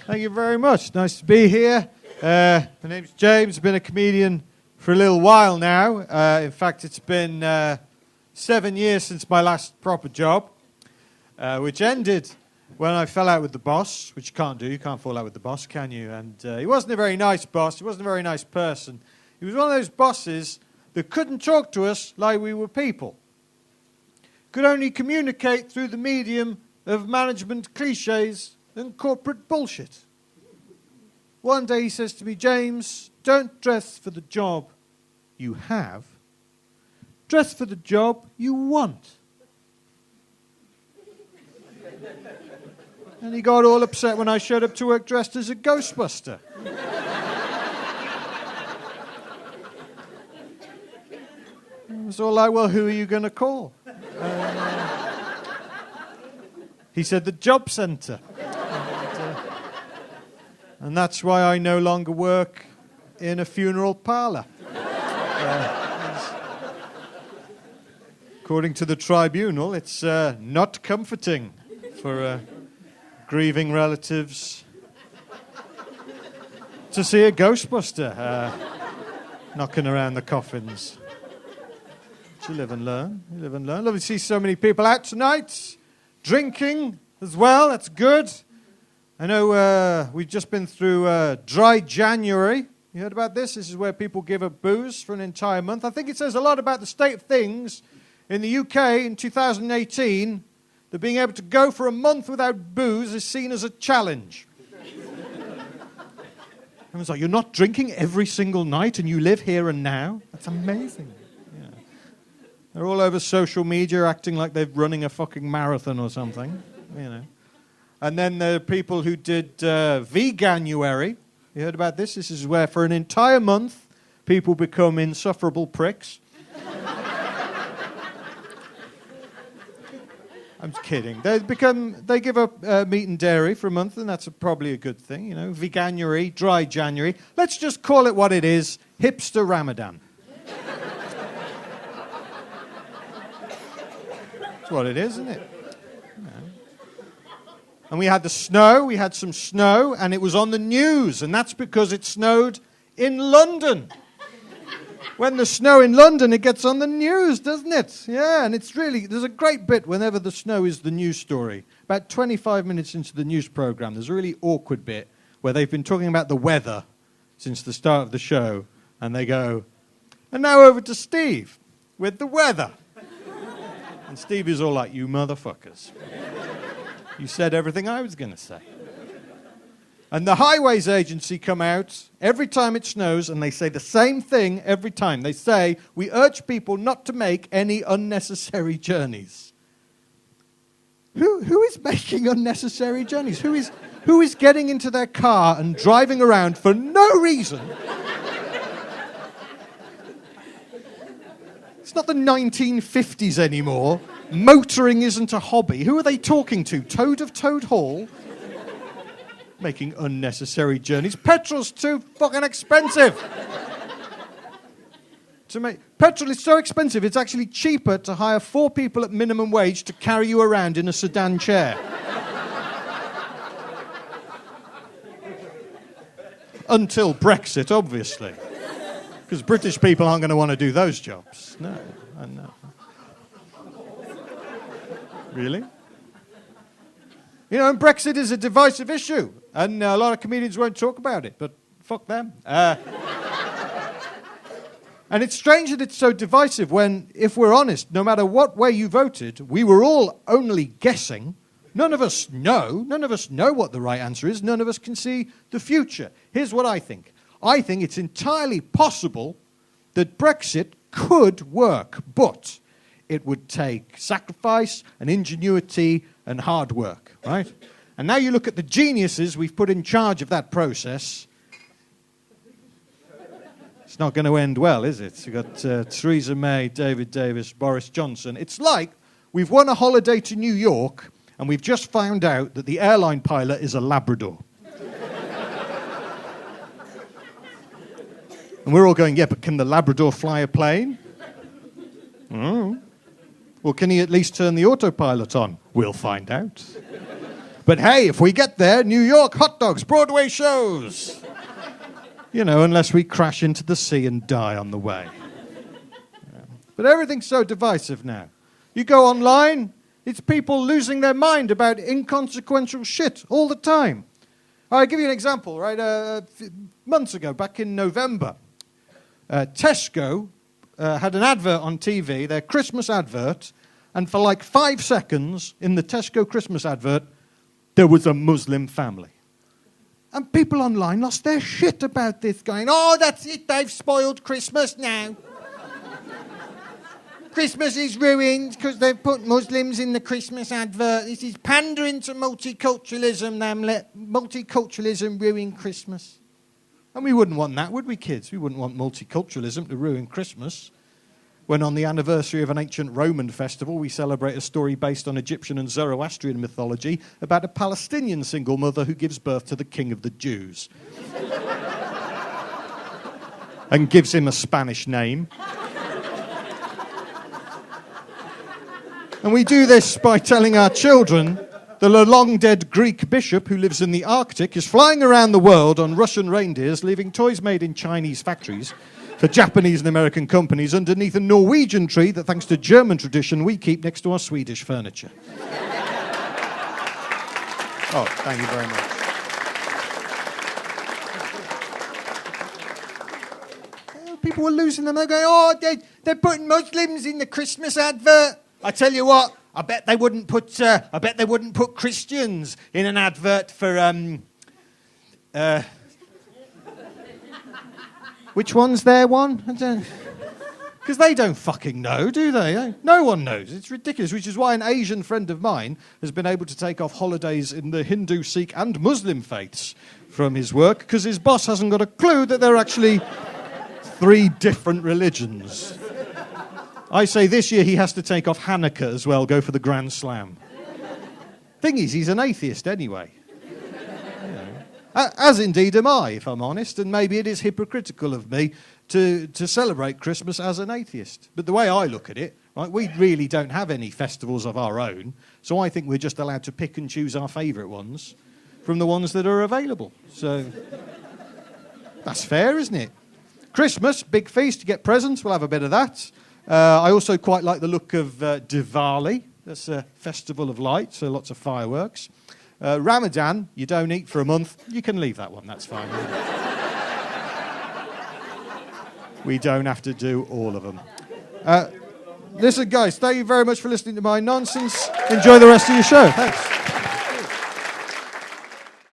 Thank you very much. Nice to be here. My name's James. I've been a comedian for a little while now. In fact, it's been 7 years since my last proper job, which ended when I fell out with the boss, which you can't do. You can't fall out with the boss, can you? And he wasn't a very nice boss. He wasn't a very nice person. He was one of those bosses that couldn't talk to us like we were people. Could only communicate through the medium of management cliches and corporate bullshit. One day he says to me, James, don't dress for the job you have. Dress for the job you want. And he got all upset when I showed up to work dressed as a Ghostbuster. I was all like, well, who are you going to call? He said, the job centre. And that's why I no longer work in a funeral parlour. According to the tribunal, it's not comforting for grieving relatives to see a Ghostbuster knocking around the coffins. But you live and learn. You live and learn. Lovely to see so many people out tonight, drinking as well. That's good. I know we've just been through Dry January. You heard about this? This is where people give up booze for an entire month. I think it says a lot about the state of things in the UK in 2018 that being able to go for a month without booze is seen as a challenge. Everyone's like, you're not drinking every single night and you live here and now? That's amazing. Yeah. They're all over social media acting like they're running a fucking marathon or something, you know. And then there are people who did Veganuary. You heard about this? This is where for an entire month people become insufferable pricks. I'm just kidding. They give up meat and dairy for a month, and that's probably a good thing, you know. Veganuary, Dry January. Let's just call it what it is: hipster Ramadan. That's what it is, isn't it? You know. And we had the snow. We had some snow, and it was on the news, and that's because it snowed in London. When there's snow in London, it gets on the news, doesn't it? Yeah, and it's really, there's a great bit whenever the snow is the news story. About 25 minutes into the news program, there's a really awkward bit where they've been talking about the weather since the start of the show, and they go, and now over to Steve with the weather. And Steve is all like, you motherfuckers. You said everything I was going to say. And the Highways Agency come out every time it snows, and they say the same thing every time. They say, we urge people not to make any unnecessary journeys. Who is making unnecessary journeys? Who is getting into their car and driving around for no reason? It's not the 1950s anymore. Motoring isn't a hobby. Who are they talking to? Toad of Toad Hall? Making unnecessary journeys. Petrol's too fucking expensive. Petrol is so expensive, it's actually cheaper to hire 4 people at minimum wage to carry you around in a sedan chair. Until Brexit, obviously. Because British people aren't going to want to do those jobs. No, I know. Really? You know, and Brexit is a divisive issue, and a lot of comedians won't talk about it, but fuck them. And it's strange that it's so divisive when, if we're honest, no matter what way you voted, we were all only guessing. None of us know. None of us know what the right answer is. None of us can see the future. Here's what I think. I think it's entirely possible that Brexit could work, but it would take sacrifice and ingenuity and hard work, right? And now you look at the geniuses we've put in charge of that process. It's not going to end well, is it? You've got Theresa May, David Davis, Boris Johnson. It's like we've won a holiday to New York and we've just found out that the airline pilot is a Labrador. And we're all going, yeah, but can the Labrador fly a plane? Oh. Well, can he at least turn the autopilot on? We'll find out. But hey, if we get there, New York, hot dogs, Broadway shows. You know, unless we crash into the sea and die on the way. Yeah. But everything's so divisive now. You go online, it's people losing their mind about inconsequential shit all the time. I'll give you an example, right? Months ago, back in November, Tesco had an advert on TV, their Christmas advert, and for like 5 seconds in the Tesco Christmas advert, there was a Muslim family. And people online lost their shit about this, going, oh, that's it, they've spoiled Christmas now. Christmas is ruined because they've put Muslims in the Christmas advert. This is pandering to multiculturalism. Multiculturalism ruin Christmas. And we wouldn't want that, would we, kids? We wouldn't want multiculturalism to ruin Christmas. When on the anniversary of an ancient Roman festival, we celebrate a story based on Egyptian and Zoroastrian mythology about a Palestinian single mother who gives birth to the king of the Jews. And gives him a Spanish name. And we do this by telling our children that a long-dead Greek bishop who lives in the Arctic is flying around the world on Russian reindeers, leaving toys made in Chinese factories for Japanese and American companies underneath a Norwegian tree that, thanks to German tradition, we keep next to our Swedish furniture. Oh, thank you very much. People were losing them. They're going, oh, they're putting Muslims in the Christmas advert. I tell you what, I bet they wouldn't put Christians in an advert for which one's their one? Because they don't fucking know, do they? No one knows. It's ridiculous, which is why an Asian friend of mine has been able to take off holidays in the Hindu, Sikh and Muslim faiths from his work, because his boss hasn't got a clue that there are actually 3 different religions. I say this year he has to take off Hanukkah as well, go for the Grand Slam. Thing is, he's an atheist anyway. As indeed am I, if I'm honest, and maybe it is hypocritical of me to celebrate Christmas as an atheist. But the way I look at it, right, we really don't have any festivals of our own, so I think we're just allowed to pick and choose our favourite ones from the ones that are available. So that's fair, isn't it? Christmas, big feast, you get presents, we'll have a bit of that. I also quite like the look of Diwali. That's a festival of light, so lots of fireworks. Ramadan, you don't eat for a month. You can leave that one, that's fine. We don't have to do all of them. Listen, guys, thank you very much for listening to my nonsense. Enjoy the rest of your show. Thanks.